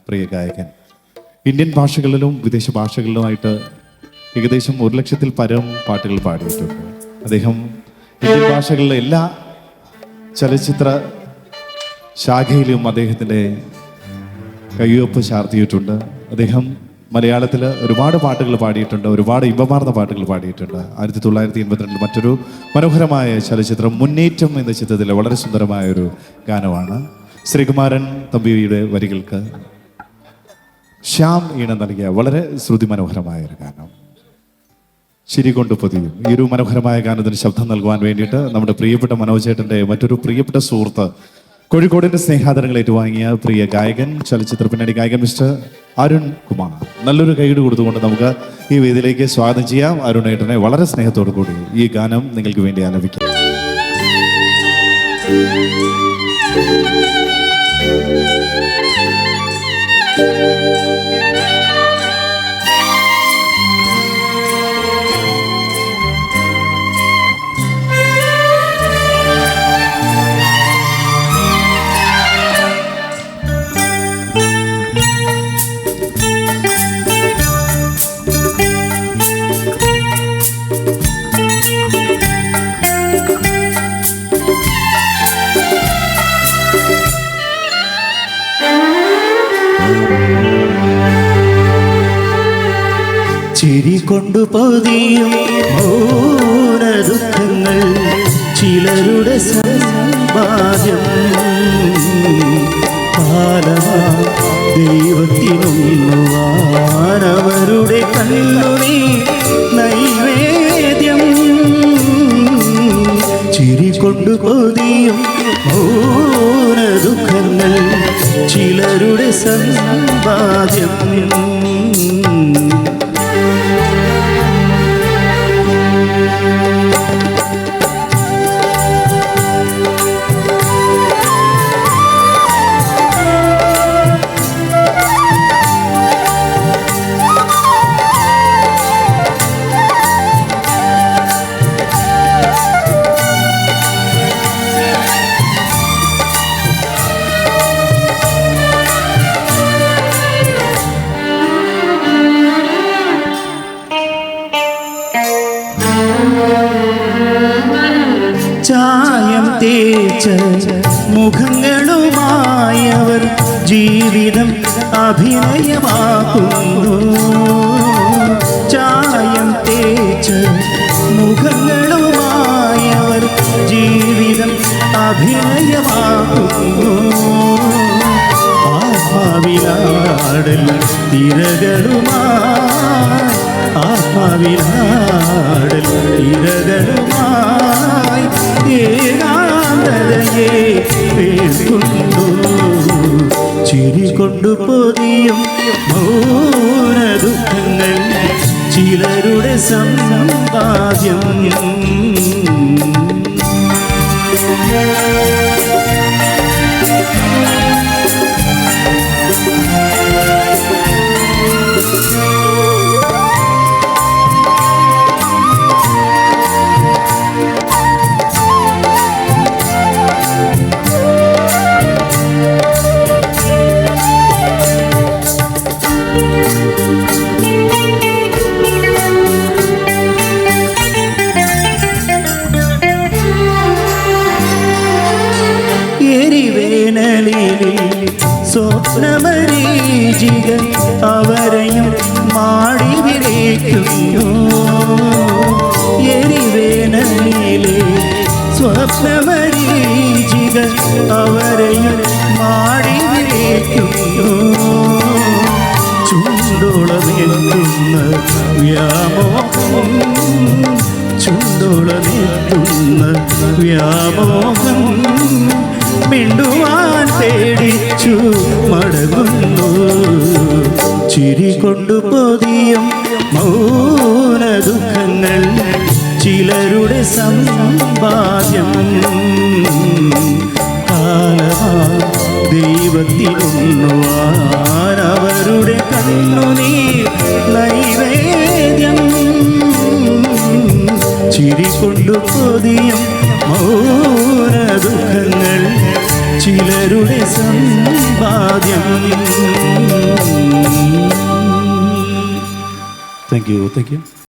പ്രിയ ഗായകൻ. ഇന്ത്യൻ ഭാഷകളിലും വിദേശ ഭാഷകളിലുമായിട്ട് ഏകദേശം 1,00,000-ൽ പരം പാട്ടുകൾ പാടിയിട്ടുണ്ട്. അദ്ദേഹം ഇന്ത്യൻ ഭാഷകളിലെ എല്ലാ ചലച്ചിത്ര ശാഖയിലും അദ്ദേഹത്തിൻ്റെ കയ്യൊപ്പ് ചാർത്തിയിട്ടുണ്ട്. അദ്ദേഹം മലയാളത്തിൽ ഒരുപാട് പാട്ടുകൾ പാടിയിട്ടുണ്ട്, ഒരുപാട് ഇമ്പമാർന്ന പാട്ടുകൾ പാടിയിട്ടുണ്ട്. 1982 മറ്റൊരു മനോഹരമായ ചലച്ചിത്രം മുന്നേറ്റം എന്ന ചിത്രത്തിലെ വളരെ സുന്ദരമായൊരു ഗാനമാണ്. ശ്രീകുമാരൻ തമ്പിയുടെ വരികൾക്ക് ശ്യാം ഈണം നൽകിയ വളരെ ശ്രുതി മനോഹരമായൊരു ഗാനം ചിരി കൊണ്ട് പൊതിയും. ഈ ഒരു മനോഹരമായ ഗാനത്തിന് ശബ്ദം നൽകുവാൻ വേണ്ടിയിട്ട് നമ്മുടെ പ്രിയപ്പെട്ട മനോജേട്ടൻ്റെ മറ്റൊരു പ്രിയപ്പെട്ട സുഹൃത്ത്, കോഴിക്കോടിൻ്റെ സ്നേഹാദരങ്ങൾ ഏറ്റുവാങ്ങിയ പ്രിയ ഗായകൻ, ചലച്ചിത്ര പിന്നണി ഗായകൻ മിസ്റ്റർ അരുൺ കുമാർ. നല്ലൊരു കൈയ്യടി കൊടുത്തുകൊണ്ട് നമുക്ക് ഈ വേദിയിലേക്ക് സ്വാഗതം ചെയ്യാം. അരുണേട്ടനെ വളരെ സ്നേഹത്തോടു കൂടി ഈ ഗാനം നിങ്ങൾക്ക് വേണ്ടി ആലപിക്കാം. ചിരി കൊണ്ടു പൊതിയും ഓര ദുഃഖങ്ങൾ ചിലരുടെ സമ്പാദ്യം ദൈവത്തിനുള്ളുവാൻ അവരുടെ കണ്ണുനീർ നൈവേദ്യം. ചിരി കൊണ്ടു പൊതിയും ഓര ദുഃഖങ്ങൾ ചിലരുടെ സമ്പാദ്യം. ചായം തേച്ച മുഖങ്ങളുമായവർ ജീവിതം അഭിനയമാക്കുന്നു. ചായം തേച്ച മുഖങ്ങളുമായവർ ജീവിതം അഭിനയമാക്കുന്നു. ആത്മാവിലാടൽ തിരകളുമായി, ആത്മാവിലാടൽ തിരകളുമായി ഏകാന്തതയെ പേർക്കൊണ്ടു. ചിരി കൊണ്ടു പൊതിയും മൗന ദുഃഖങ്ങൾ ചിലരുടെ സമ്പാദ്യം. സ്വപ്നമരീചികൾ അവരെയും മാടി വിളിക്കുന്നു. എരിവേനലിലെ സ്വപ്നമരീചികൾ അവരെയും മാടി വിളിക്കുന്നു. ചുണ്ടോളമെത്തുന്ന വ്യാമോഹം, ചുണ്ടോളമെത്തുന്ന വ്യാമോഹം മിണ്ടുവാൻ പേടിച്ചു മടങ്ങുന്നു. ചിരി കൊണ്ടു പൊതിയും മൗന ദുഃഖങ്ങൾ ചിലരുടെ സമ്പാദ്യം. ദൈവത്തിനുള്ളുവാൻ അവരുടെ കണ്ണുനീർ നൈവേദ്യം. ചിരി കൊണ്ടു പൊതിയും മൗന ദുഃഖങ്ങൾ ചിലരുടെ സമ്പാദ്യം. Thank you